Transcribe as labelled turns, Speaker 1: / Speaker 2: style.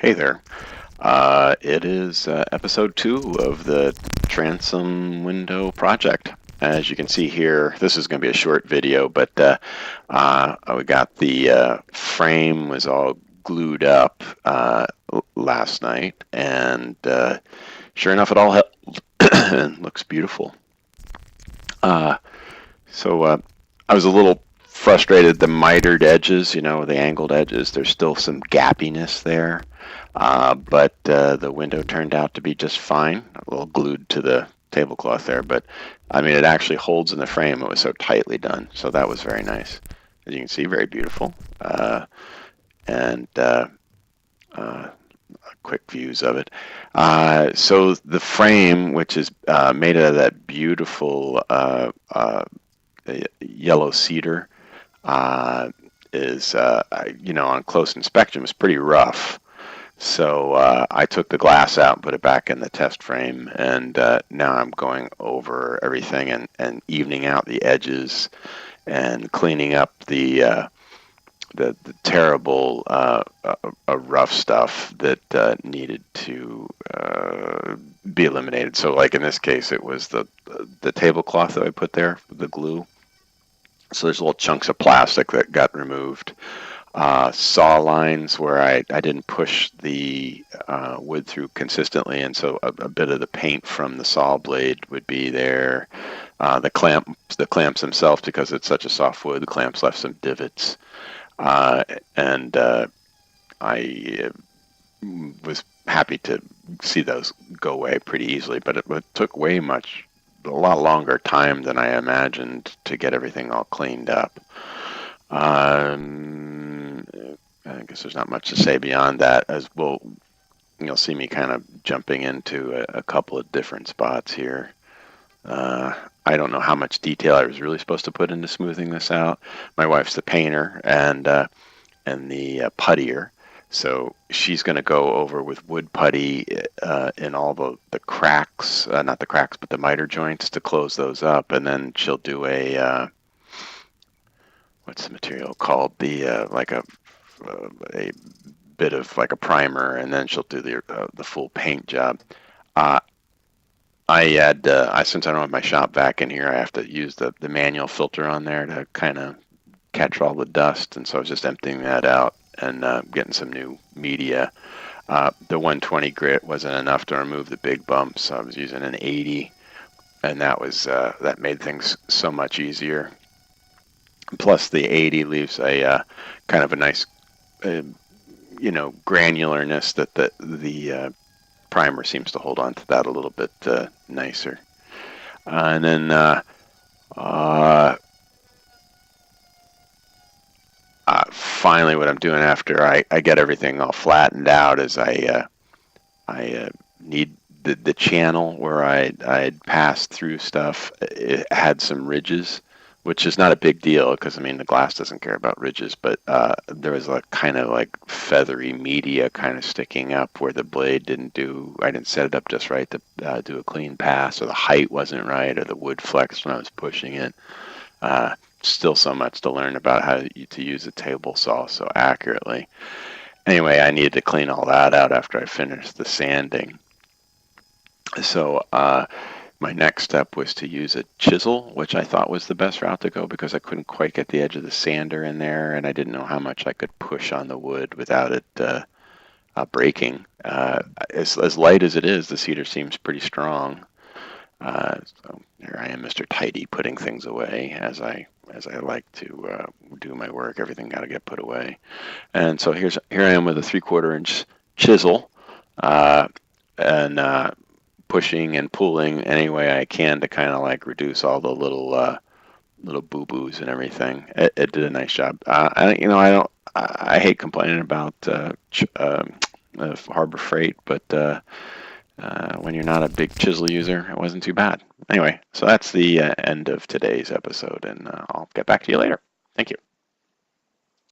Speaker 1: Hey there. It is episode 2 of the Transom window project. As you can see here, this is going to be a short video, but we got the frame was all glued up last night, and sure enough, it all held and looks beautiful. Uh, so I was a little frustrated. The mitered edges, the angled edges, there's still some gappiness there. But the window turned out to be just fine, a little glued to the tablecloth there. But I mean, it actually holds in the frame. It was so tightly done. So that was very nice. As you can see, very beautiful. And quick views of it. So the frame, which is made out of that beautiful yellow cedar, is, on close inspection, was pretty rough. So I took the glass out and put it back in the test frame, and now I'm going over everything and evening out the edges and cleaning up the terrible rough stuff that needed to be eliminated. So like in this case, it was the tablecloth that I put there, the glue. So there's little chunks of plastic that got removed. Saw lines where I didn't push the wood through consistently, and so a bit of the paint from the saw blade would be there. The clamps themselves, because it's such a soft wood, the clamps left some divots. And I was happy to see those go away pretty easily, but it took a lot longer time than I imagined to get everything all cleaned up. I guess there's not much to say beyond that, as you'll see me kind of jumping into a couple of different spots here. I don't know how much detail I was really supposed to put into smoothing this out. My wife's the painter and the puttier, so she's going to go over with wood putty in all the cracks, not the cracks, but the miter joints, to close those up, and then she'll do a what's the material called? Like a bit of like a primer, and then she'll do the full paint job. Since I don't have my shop vac in here, I have to use the manual filter on there to kind of catch all the dust, and so I was just emptying that out and getting some new media. The 120 grit wasn't enough to remove the big bumps, so I was using an 80, and that made things so much easier. Plus, the 80 leaves a kind of a nice, granularness that the primer seems to hold on to that a little bit nicer. And then finally, what I'm doing after I get everything all flattened out is I need the channel where I'd passed through stuff. It had some ridges, which is not a big deal because, I mean, the glass doesn't care about ridges, but there was a kind of like feathery media kind of sticking up where the blade I didn't set it up just right to do a clean pass, or the height wasn't right, or the wood flexed when I was pushing it. Still so much to learn about how to use a table saw so accurately. Anyway, I needed to clean all that out after I finished the sanding. So my next step was to use a chisel, which I thought was the best route to go because I couldn't quite get the edge of the sander in there, and I didn't know how much I could push on the wood without it breaking. As light as it is, the cedar seems pretty strong. So here I am, Mr. Tidy, putting things away as I like to do my work. Everything got to get put away, and so here I am with a 3/4 inch chisel, and pushing and pulling any way I can to kind of like reduce all the little boo-boos and everything. It did a nice job. I hate complaining about Harbor Freight, but when you're not a big chisel user, it wasn't too bad. Anyway, so that's the end of today's episode, and I'll get back to you later. Thank you.